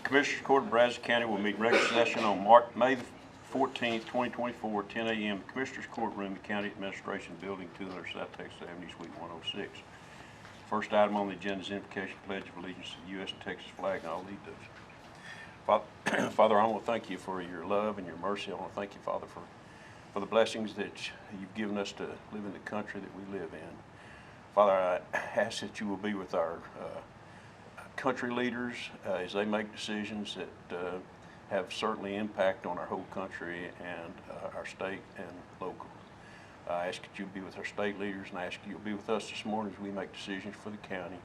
Commissioners Court of Brazos County will meet regular session on May the 14th, 2024, 10 a.m. The Commissioners Courtroom, the County Administration Building, 200 South Texas Avenue, Suite 106. First item on the agenda is invocation, pledge of allegiance to the U.S. and Texas flag, and all lead those. Father, I want to thank you for your love and your mercy. I want to thank you, Father, for the blessings that you've given us to live in the country that we live in. Father, I ask that you will be with our country leaders as they make decisions that have certainly impact on our whole country and our state and local. I ask that you be with our state leaders, and I ask you'll be with us this morning as we make decisions for the county.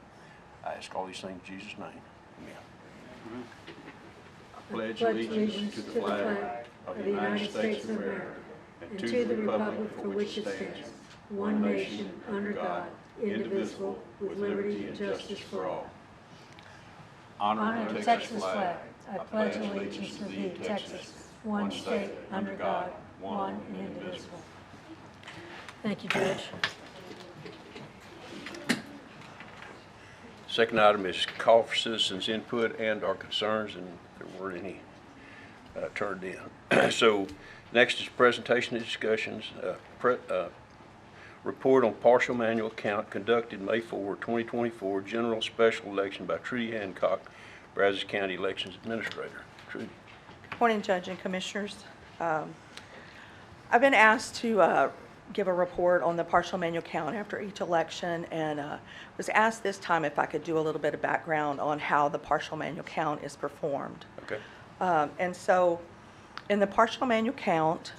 I ask all these things in Jesus' name. Amen. I pledge allegiance to the flag of the United States of America and to the republic for which it stands, one nation, under God, indivisible, with liberty and justice for all. Honor the Texas flag. I pledge allegiance to thee, Texas, one state, under God, one and indivisible. Thank you, Judge. Second item is call for citizens' input and our concerns, and there weren't any turned in. So next is presentation and discussions. Report on partial manual count conducted May 4, 2024, general special election by Trudy Hancock, Brazos County Elections Administrator. Trudy. Good morning, Judge and Commissioners. I've been asked to give a report on the partial manual count after each election, and was asked this time if I could do a little bit of background on how the partial manual count is performed. Okay. And so in the partial manual count,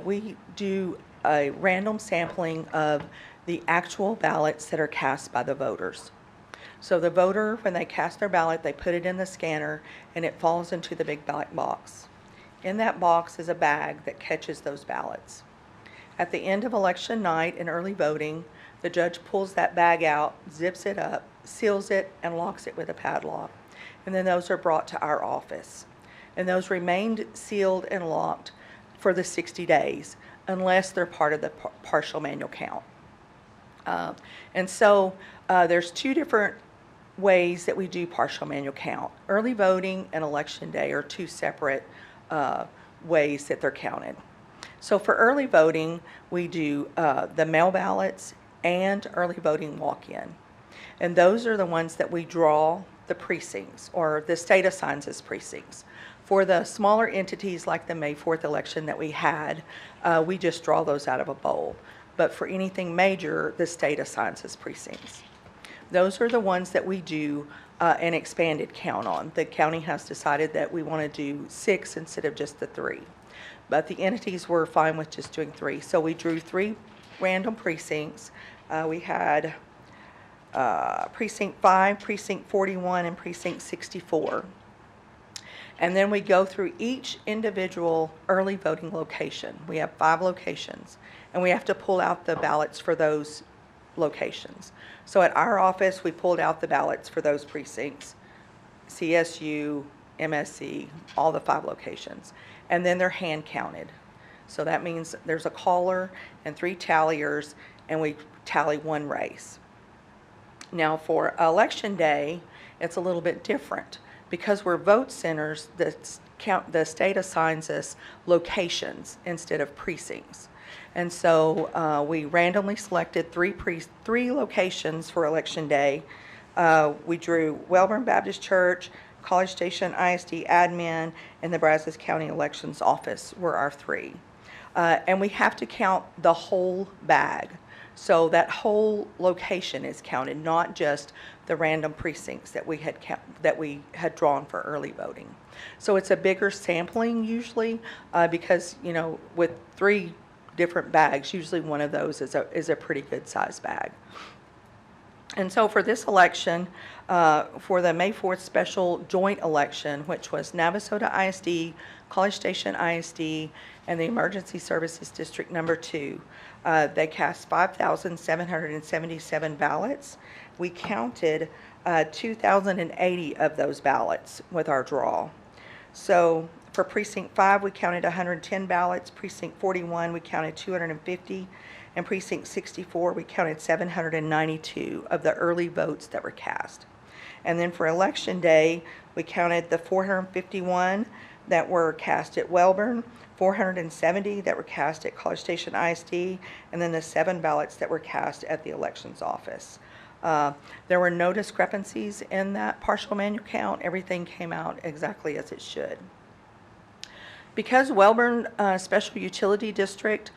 we do a random sampling of the actual ballots that are cast by the voters. So the voter, when they cast their ballot, they put it in the scanner and it falls into the big black box. In that box is a bag that catches those ballots. At the end of election night in early voting, the judge pulls that bag out, zips it up, seals it, and locks it with a padlock. And then those are brought to our office. And those remained sealed and locked for the 60 days, unless they're part of the partial manual count. And so there's two different ways that we do partial manual count. Early voting and election day are two separate ways that they're counted. So for early voting, we do the mail ballots and early voting walk-in. And those are the ones that we draw the precincts, or the state assigns as precincts. For the smaller entities like the May 4th election that we had, we just draw those out of a bowl. But for anything major, the state assigns as precincts. Those are the ones that we do an expanded count on. The county has decided that we want to do 6 instead of just the 3. But the entities were fine with just doing 3. So we drew 3 random precincts. We had Precinct 5, Precinct 41, and Precinct 64. And then we go through each individual early voting location. We have 5 locations, and we have to pull out the ballots for those locations. So at our office, we pulled out the ballots for those precincts, CSU, MSC, all the 5 locations. And then they're hand counted. So that means there's a caller and 3 talliers, and we tally 1 race. Now for election day, it's a little bit different. Because we're vote centers, the state assigns us locations instead of precincts. And so we randomly selected 3 locations for election day. We drew Wellborn Baptist Church, College Station ISD admin, and the Brazos County Elections Office were our 3. And we have to count the whole bag. So that whole location is counted, not just the random precincts that we had drawn for early voting. So it's a bigger sampling usually because, you know, with 3 different bags, usually one of those is a pretty good size bag. And so for this election, for the May 4th special joint election, which was Navasota ISD, College Station ISD, and the Emergency Services District number 2, they cast 5,777 ballots. We counted 2,080 of those ballots with our draw. So For Precinct 5, we counted 110 ballots. Precinct 41, we counted 250. And Precinct 64, we counted 792 of the early votes that were cast. And then for Election Day, we counted the 451 that were cast at Welborn, 470 that were cast at College Station ISD, and then the 7 ballots that were cast at the elections office. There were no discrepancies in that partial manual count. Everything came out exactly as it should. Because Welborn Special Utility District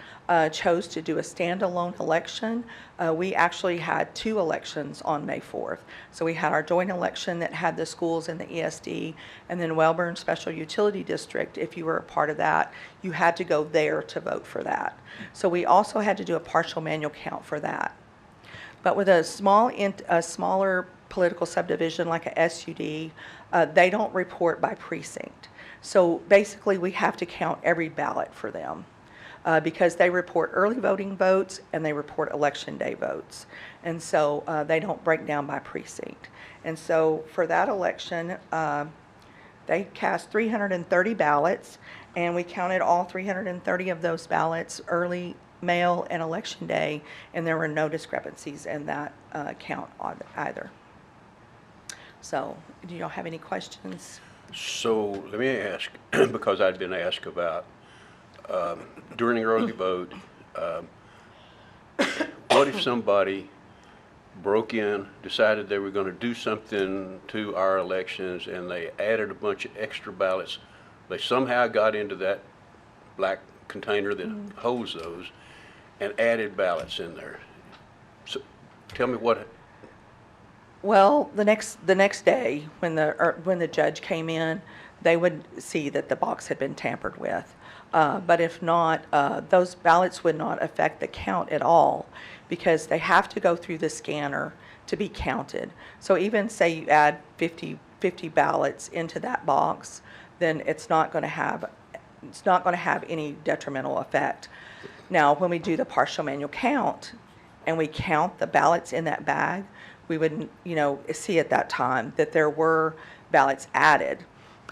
chose to do a standalone election, we actually had 2 elections on May 4th. So we had our joint election that had the schools and the ESD, and then Welborn Special Utility District, if you were a part of that, you had to go there to vote for that. So we also had to do a partial manual count for that. But with a smaller political subdivision like a SUD, they don't report by precinct. So basically, we have to count every ballot for them because they report early voting votes and they report election day votes. And so they don't break down by precinct. And so for that election, they cast 330 ballots, and we counted all 330 of those ballots early mail and election day, and there were no discrepancies in that count either. So do y'all have any questions? So let me ask, because I'd been asked about during the early vote, what if somebody broke in, decided they were going to do something to our elections, and they added a bunch of extra ballots? They somehow got into that black container that holds those and added ballots in there. So tell me what. Well, the next day, when the judge came in, they would see that the box had been tampered with. But if not, those ballots would not affect the count at all because they have to go through the scanner to be counted. So even say you add 50 ballots into that box, then it's not going to have any detrimental effect. Now, when we do the partial manual count and we count the ballots in that bag, we would, see at that time that there were ballots added.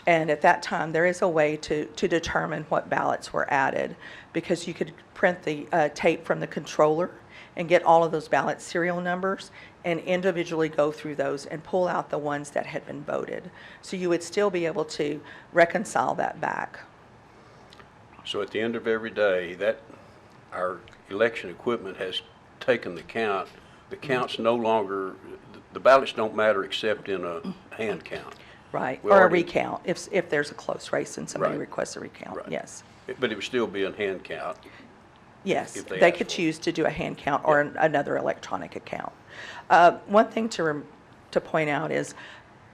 And at that time, there is a way to determine what ballots were added because you could print the tape from the controller and get all of those ballot serial numbers and individually go through those and pull out the ones that had been voted. So you would still be able to reconcile that back. So at the end of every day, that our election equipment has taken the count. The counts no longer, the ballots don't matter except in a hand count. Right, or a recount, if there's a close race and somebody requests a recount, yes. But it would still be a hand count. Yes, if they could choose to do a hand count or another electronic account. One thing to point out is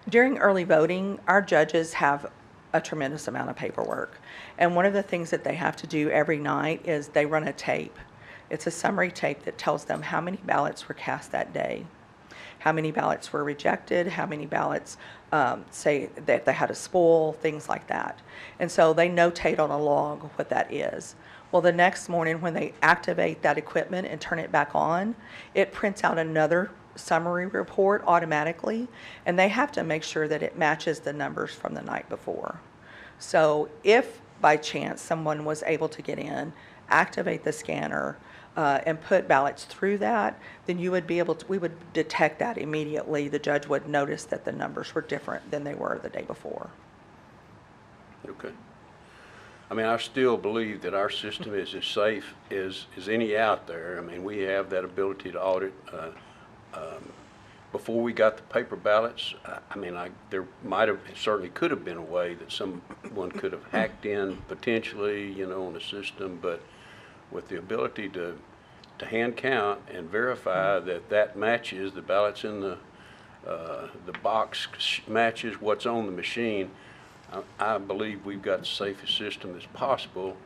during early voting, our judges have a tremendous amount of paperwork. And one of the things that they have to do every night is they run a tape. It's a summary tape that tells them how many ballots were cast that day, how many ballots were rejected, how many ballots say that they had a spoil, things like that. And so they notate on a log what that is. Well, the next morning when they activate that equipment and turn it back on, it prints out another summary report automatically, and they have to make sure that it matches the numbers from the night before. So if by chance someone was able to get in, activate the scanner, and put ballots through that, then you would be able to, we would detect that immediately. The judge would notice that the numbers were different than they were the day before. Okay. I mean, I still believe that our system is as safe as any out there. I mean, we have that ability to audit. Before we got the paper ballots, there might have, certainly could have been a way that someone could have hacked in potentially, on the system, but with the ability to hand count and verify that matches the ballots in the box matches what's on the machine, I believe we've got the safest system as possible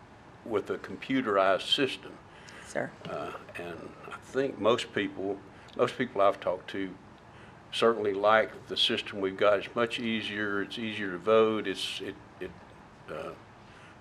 with a computerized system. Sir. And I think most people I've talked to certainly like the system we've got. It's much easier. It's easier to vote.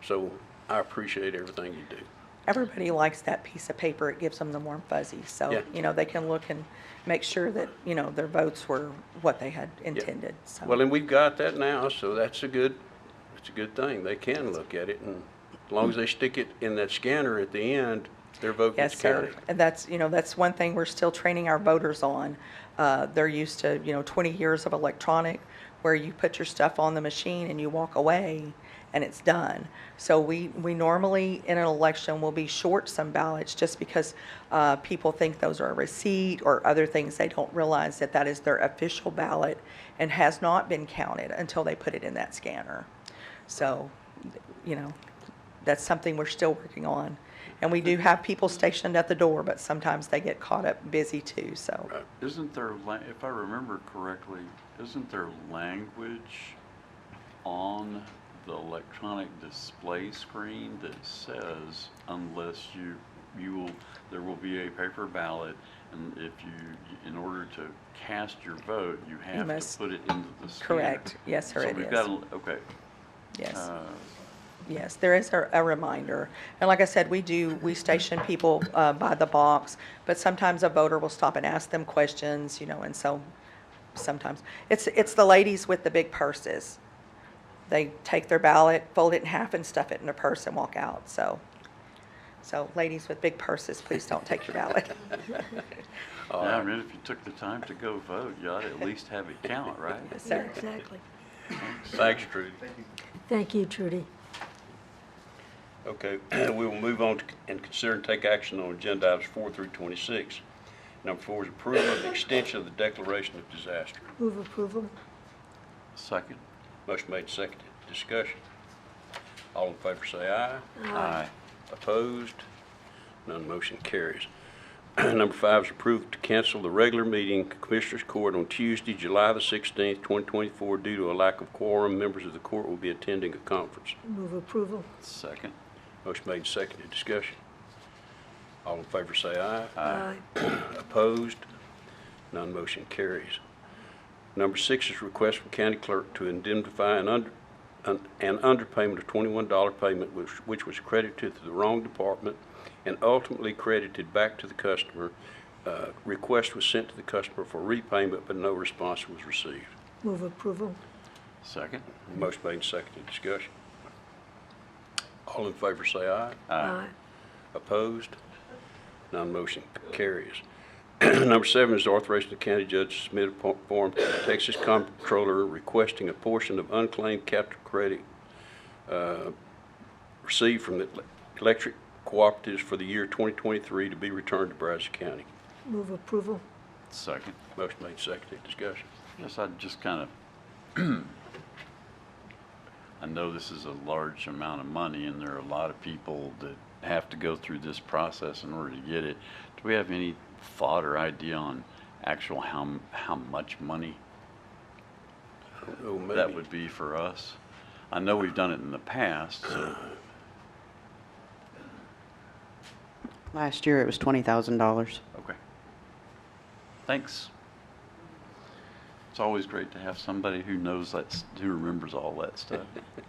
So I appreciate everything you do. Everybody likes that piece of paper. It gives them the warm fuzzies. So, they can look and make sure that, their votes were what they had intended. So. Well, and we've got that now, so it's it's a good thing. They can look at it, and as long as they stick it in that scanner at the end, their vote Yes, gets sir. counted. And that's, that's one thing we're still training our voters on. They're used to, 20 years of electronic, where you put your stuff on the machine and you walk away and it's done. So we normally, in an election, will be short some ballots just because people think those are a receipt or other things. They don't realize that that is their official ballot and has not been counted until they put it in that scanner. So, that's something we're still working on. And we do have people stationed at the door, but sometimes they get caught up busy too, so. Isn't there, if I remember correctly, isn't there language on the electronic display screen that says unless there will be a paper ballot, and if you, in order to cast your vote, you have to put it into the scanner? Correct. Yes, sir, So it we've is. got, okay. Yes. Yes, there is a reminder. And like I said, we station people by the box, but sometimes a voter will stop and ask them questions, and so sometimes. It's the ladies with the big purses. They take their ballot, fold it in half and stuff it in their purse and walk out, so. So ladies with big purses, please don't take your ballot. Yeah, I mean, if you took the time to go vote, you ought to at least have it count, right? Yes, Yeah, sir. exactly. Thanks, Trudy. Thank you, Trudy. Okay, we will move on and consider and take action on agenda items 4 through 26. Number 4 is approval of the extension of the declaration of disaster. Move approval. Second? Motion made, seconded. Discussion. All in favor say aye. Aye. Opposed? None motion carries. Number 5 is approved to cancel the regular meeting Commissioners Court on Tuesday, July the 16th, 2024, due to a lack of quorum. Members of the court will be attending a conference. Move approval. Second? Motion made, seconded. Discussion. All in favor say aye. Aye. Opposed? None motion carries. Number 6 is request from county clerk to indemnify an underpayment of $21 payment which was credited to the wrong department and ultimately credited back to the customer. Request was sent to the customer for repayment, but no response was received. Move approval. Second? Motion made and seconded. Discussion. All in favor say aye. Aye. Opposed? None motion carries. Number 7 is authorization of the county judge to submit a form to the Texas Comptroller requesting a portion of unclaimed capital credit received from the electric cooperatives for the year 2023 to be returned to Brazos County. Move approval. Second? Motion made, seconded. Discussion. Yes, I just kind of, I know this is a large amount of money and there are a lot of people that have to go through this process in order to get it. Do we have any thought or idea on actual how much money Oh, maybe. that would be for us? I know we've done it in the past, so. Last year, it was $20,000. Okay. Thanks. It's always great to have somebody who knows who remembers all that stuff. I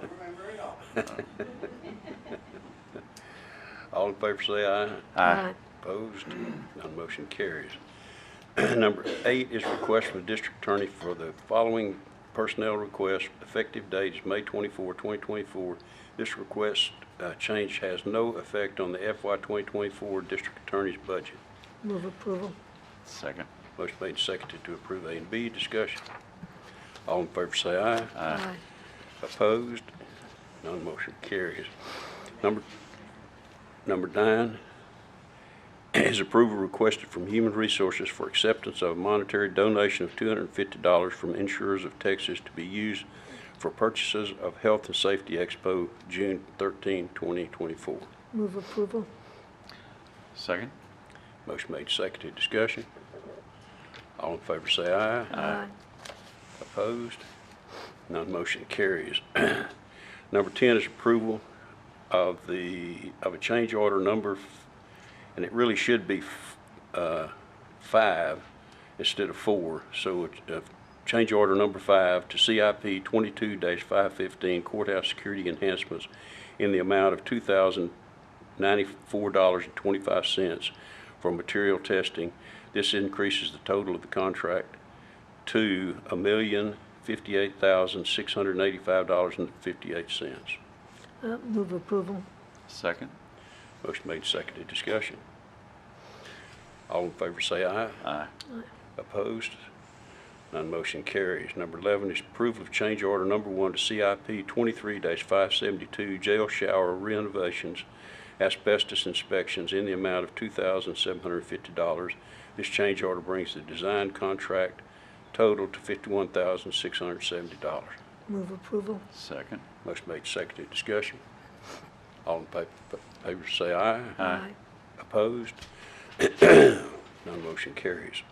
don't remember it all. All in favor say aye. Aye. Opposed? None motion carries. Number 8 is request from the district attorney for the following personnel request. Effective date is May 24, 2024. This request change has no effect on the FY 2024 district attorney's budget. Move approval. Second. Motion made and seconded to approve A and B. Discussion. All in favor say aye. Aye. Opposed? None motion carries. Number 9 is approval requested from Human Resources for acceptance of a monetary donation of $250 from Insurers of Texas to be used for purchases of Health and Safety Expo, June 13, 2024. Move approval. Second. Motion made, seconded. Discussion. All in favor say aye. Aye. Opposed? None motion carries. Number 10 is approval of a change order number, and it really should be 5 instead of 4. So it's change order number 5 to CIP 22-515 courthouse security enhancements in the amount of $2,094.25 for material testing. This increases the total of the contract to $1,050,000 $58,685.58. Move approval. Second. Motion made, seconded, discussion. All in favor say aye. Aye. Opposed? None motion carries. Number 11 is approval of change order number 1 to CIP 23-572 jail shower renovations, asbestos inspections in the amount of $2,750. This change order brings the design contract total to $51,670. Move approval. Second. Motion made, seconded, discussion. All in favor say aye. Aye. Opposed? None motion carries.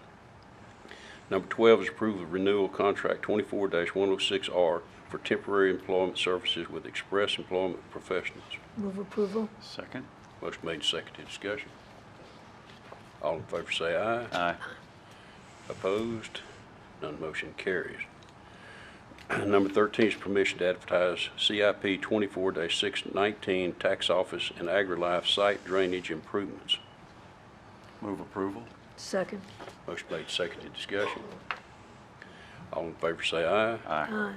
Number 12 is approval of renewal contract 24-106R for temporary employment services with Express Employment Professionals. Move approval. Second. Motion made, seconded, discussion. All in favor say aye. Aye. Opposed? None motion carries. Number 13 is permission to advertise CIP 24-619 tax office and agri-life site drainage improvements. Move approval. Second. Motion made, seconded, discussion. All in favor say aye. Aye. Aye.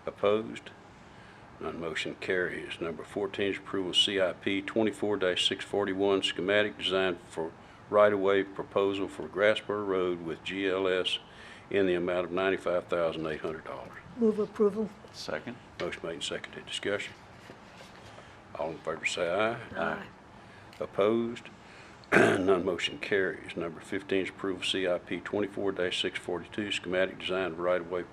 Opposed? None motion carries. Number 14 is approval of CIP 24-641 schematic design for right-of-way proposal for Grassboro Road with GLS in the amount of $95,800. Move approval. Second. Motion made and seconded. Discussion. All in favor say aye. Aye. Opposed? None motion carries. Number 15 is approval of CIP 24-642 schematic design of right-of-way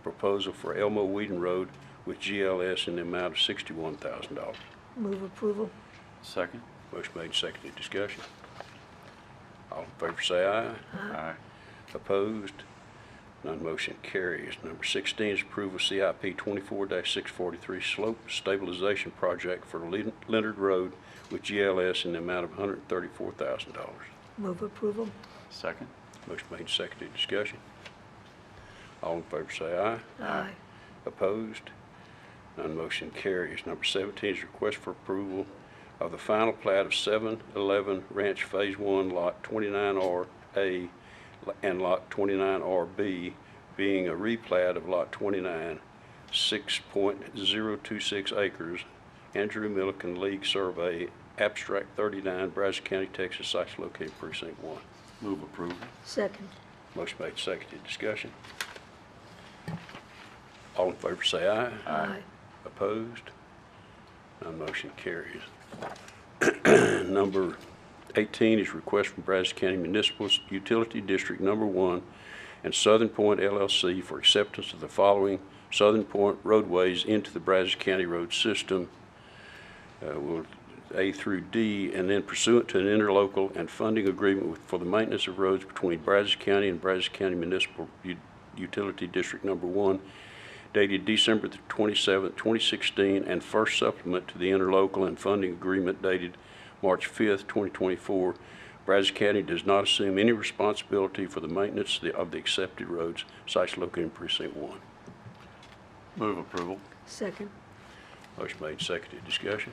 proposal for Elmo Whedon Road with GLS in the amount of $61,000. Move approval. Second. Motion made and seconded. Discussion. All in favor say aye. Aye. Opposed? None motion carries. Number 16 is approval of CIP 24-643 slope stabilization project for Leonard Road with GLS in the amount of $134,000. Move approval. Second. Motion made and seconded. Discussion. All in favor say aye. Aye. Opposed? None motion carries. Number 17 is request for approval of the final plat of 711 Ranch Phase 1, Lot 29RA and Lot 29RB, being a replat of Lot 29, 6.026 acres, Andrew Milliken League Survey, Abstract 39, Brazos County, Texas, sites located precinct 1. Move approval. Second. Motion made, seconded. Discussion. All in favor say aye. Aye. Opposed? None motion carries. Number 18 is request from Brazos County Municipal Utility District Number 1 and Southern Point LLC for acceptance of the following Southern Point roadways into the Brazos County road system, A through D, and then pursuant to an interlocal and funding agreement for the maintenance of roads between Brazos County and Brazos County Municipal Utility District Number 1, dated December 27, 2016, and first supplement to the interlocal and funding agreement dated March 5, 2024. Brazos County does not assume any responsibility for the maintenance of the accepted roads. Sites located in Precinct 1. Move approval. Second. Motion made, seconded. Discussion.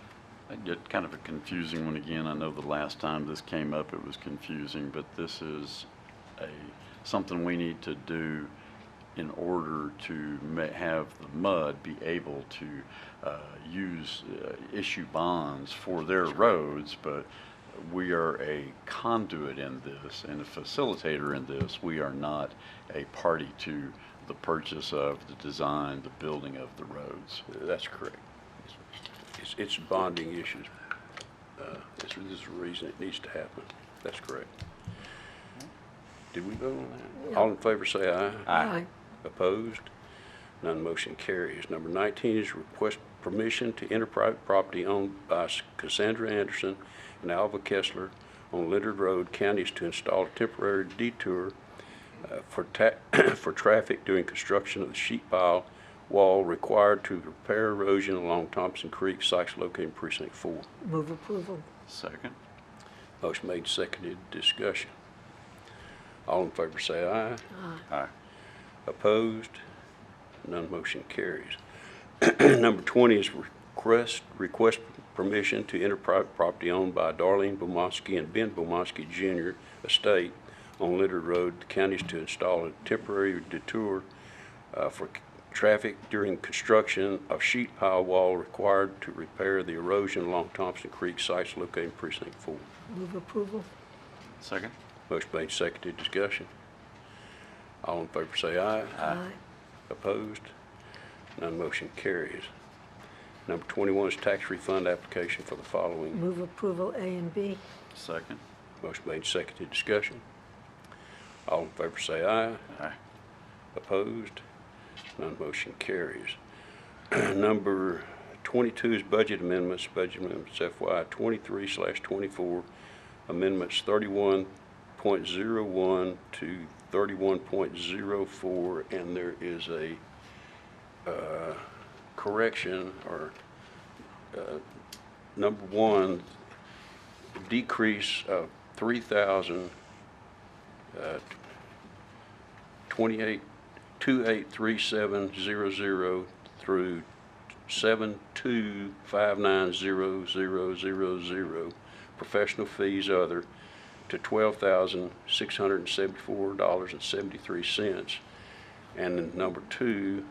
I get kind of a confusing one again. I know the last time this came up it was confusing, but this is something we need to do in order to have the MUD be able to issue bonds for their roads, but we are a conduit in this and a facilitator in this. We are not a party to the purchase of, the design, the building of the roads. That's correct. It's bonding issues. This is the reason it needs to happen. That's correct. Did we vote on that? Yeah. All in favor say aye. Aye. Opposed? None motion carries. Number 19 is request permission to enter private property owned by Cassandra Anderson and Alva Kessler on Leonard Road, counties, to install a temporary detour for traffic during construction of the sheet pile wall required to repair erosion along Thompson Creek, sites located in Precinct 4. Move approval. Second. Motion made, seconded. Discussion. All in favor say aye. Aye. Opposed? None motion carries. Number 20 is request permission to enter private property owned by Darlene Bomosky and Ben Bomosky Jr. estate on Leonard Road, the counties, to install a temporary detour traffic during construction of sheet pile wall required to repair the erosion along Thompson Creek sites located in precinct 4. Move approval. Second? Motion made, seconded, discussion. All in favor say aye. Aye. Opposed? None motion carries. Number 21 is tax refund application for the following. Move approval A and B. Second? Motion made, seconded, discussion. All in favor say aye. Aye. Opposed? None motion carries. Number 22 is budget amendments FY 23/24, amendments 31.01 to 31.04, and there is a correction, or number 1, decrease of 3,000, 283700 through 72590000, professional fees other, to $12,674.73. And then number 2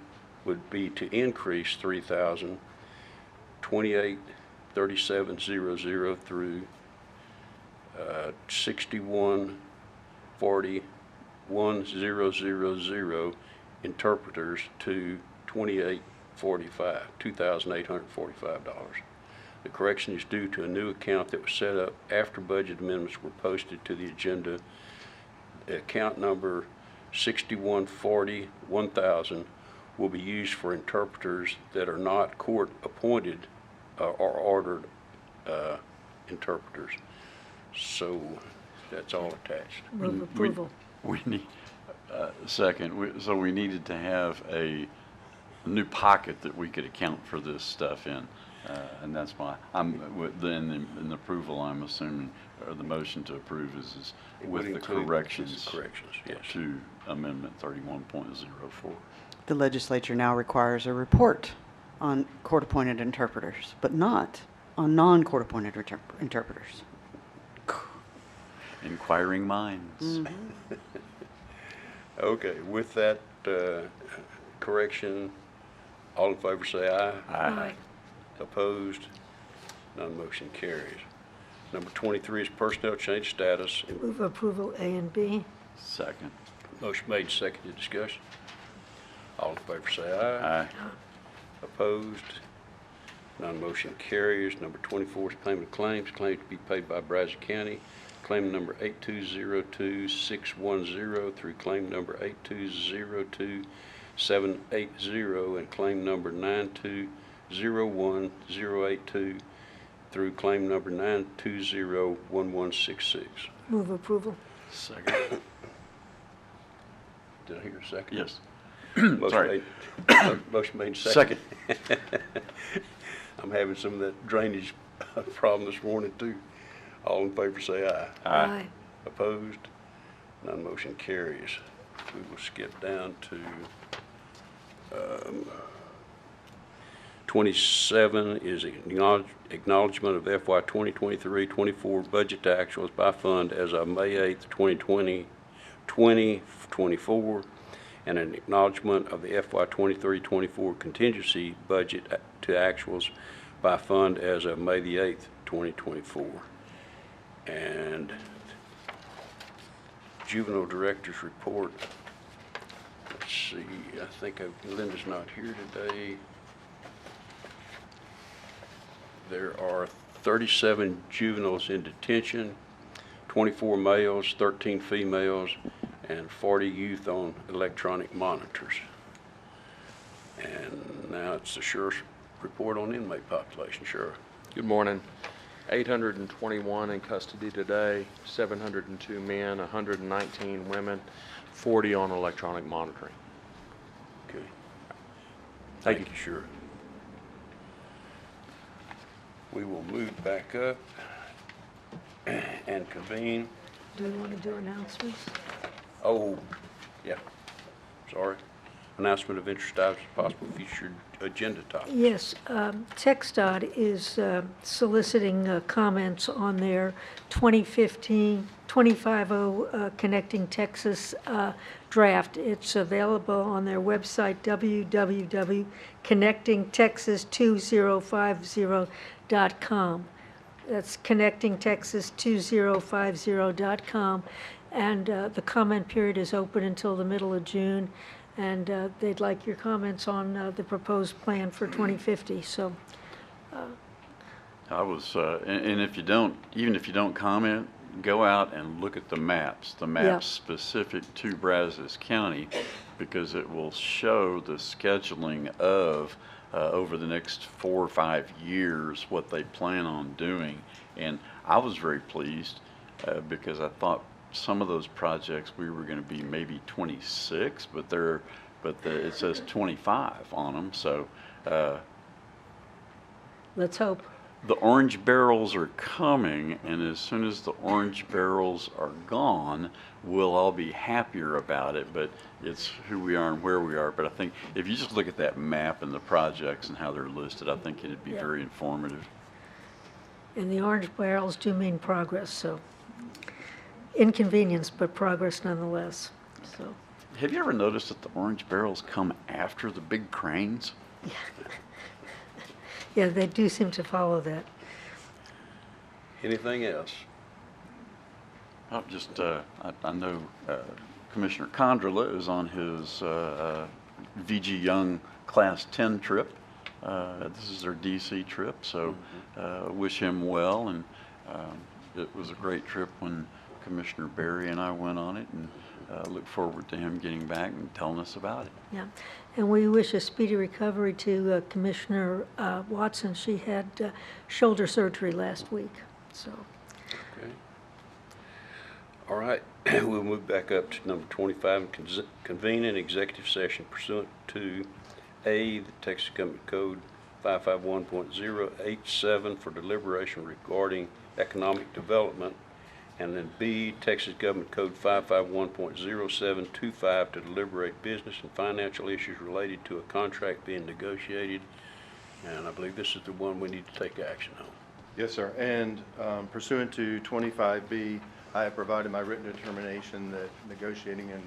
would be to increase 3,000, 283700 through 61401000 interpreters to $2,845. The correction is due to a new account that was set up after budget amendments were posted to the agenda. Account number 61401000 will be used for interpreters that are not court-appointed or ordered interpreters. So that's all attached. Move approval. We need, second, so we needed to have a new pocket that we could account for this stuff in. And that's why then in the approval, I'm assuming, or the motion to approve is with the corrections Yes. to amendment 31.04. The legislature now requires a report on court-appointed interpreters, but not on non-court-appointed interpreters. Inquiring minds. Okay, with that correction, all in favor say aye. Aye. Opposed? None motion carries. Number 23 is personnel change status. Move approval A and B. Second. Motion made, seconded, discussion. All in favor say aye. Aye. Opposed? None motion carries. Number 24 is payment of claims. Claim to be paid by Brazos County. Claim number 8202610 through claim number 8202780 and claim number 9201082 through claim number 9201166. Move approval. Second. Did I hear a second? Yes. Motion Sorry. motion made second. I'm having some of that drainage problem this morning too. All in favor say aye. Aye. Opposed? None motion carries. We will skip down to 27 is acknowledgement of FY 2023-24 budget to actuals by fund as of May 8th, 2024, and an acknowledgement of the FY 23-24 contingency budget to actuals by fund as of May the 8th, 2024. And juvenile director's report. Let's see, I think Linda's not here today. There are 37 juveniles in detention, 24 males, 13 females, and 40 youth on electronic monitors. And now it's the sheriff's report on inmate population. Sheriff. Good morning. 821 in custody today, 702 men, 119 women, 40 on electronic monitoring. Okay. Thank you, Sheriff. We will move back up and convene. Do we want to do announcements? Oh, yeah, sorry. Announcement of interest items, possible future agenda topics. Yes, TxDOT is soliciting comments on their 2050 Connecting Texas draft. It's available on their website, www.connectingtexas2050.com. That's connectingtexas2050.com. And the comment period is open until the middle of June. And they'd like your comments on the proposed plan for 2050. So I was, and if you don't, even if you don't comment, go out and look at the maps specific to Brazos County, because it will show the scheduling of over the next 4 or 5 years what they plan on doing. And I was very pleased because I thought some of those projects we were going to be maybe 26, but it says 25 on them. So let's hope. the orange barrels are coming, and as soon as the orange barrels are gone, we'll all be happier about it. But it's who we are and where we are. But I think if you just look at that map and the projects and how they're listed, I think it'd be very informative. And the orange barrels do mean progress, so inconvenience, but progress nonetheless. So, Have you ever noticed that the orange barrels come after the big cranes? yeah, they do seem to follow that. Anything else? Oh, just, I know Commissioner Condrela is on his VG Young Class 10 trip. This is their DC trip, so wish him well. And it was a great trip when Commissioner Berry and I went on it, and look forward to him getting back and telling us about it. Yeah, and we wish a speedy recovery to Commissioner Watson. She had shoulder surgery last week, so. Okay. All right, we'll move back up to number 25, and convene an executive session pursuant to A, the Texas Government Code 551.087 for deliberation regarding economic development, and then B, Texas Government Code 551.0725 to deliberate business and financial issues related to a contract being negotiated. And I believe this is the one we need to take action on. Yes, sir. And pursuant to 25B, I have provided my written determination that negotiating in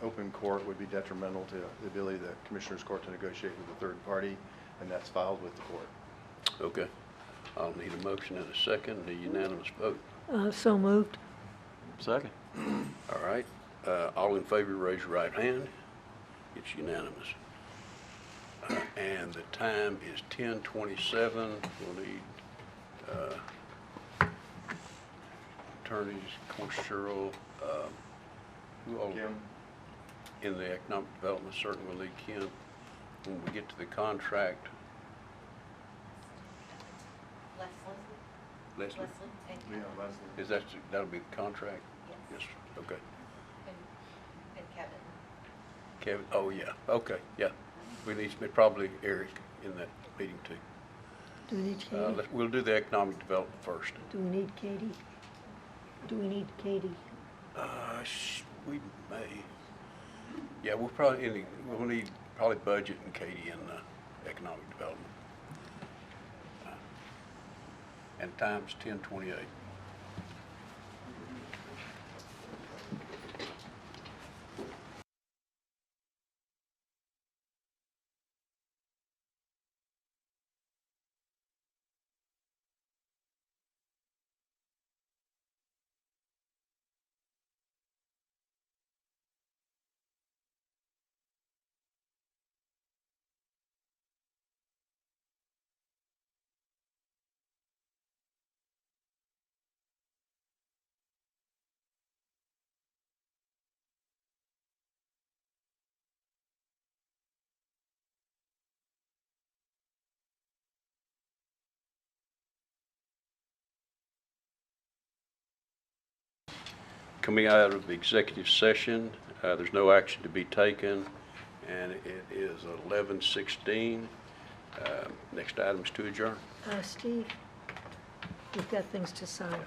open court would be detrimental to the ability of the Commissioners Court to negotiate with a third party, and that's filed with the court. Okay. I'll need a motion and a second, a unanimous vote. So moved. Second. All right. All in favor, raise your right hand. It's unanimous. And the time is 10:27. We'll need attorneys, Coach Cheryl, who all Kim? in the economic development, certainly we'll need Kim. When we get to the contract, Leslie, Yeah, Leslie. is that'll be the contract? Yes. Okay. And Kevin. Kevin, oh yeah, okay, yeah. We need probably Eric in that meeting too. Do we need Katie? We'll do the economic development first. Do we need Katie? Do we need Katie? We may. Yeah, we'll need probably budget and Katie in economic development. And time's 10:28. Coming out of the executive session, there's no action to be taken, and it is 11:16. Next item is to adjourn. Steve, we've got things to sign.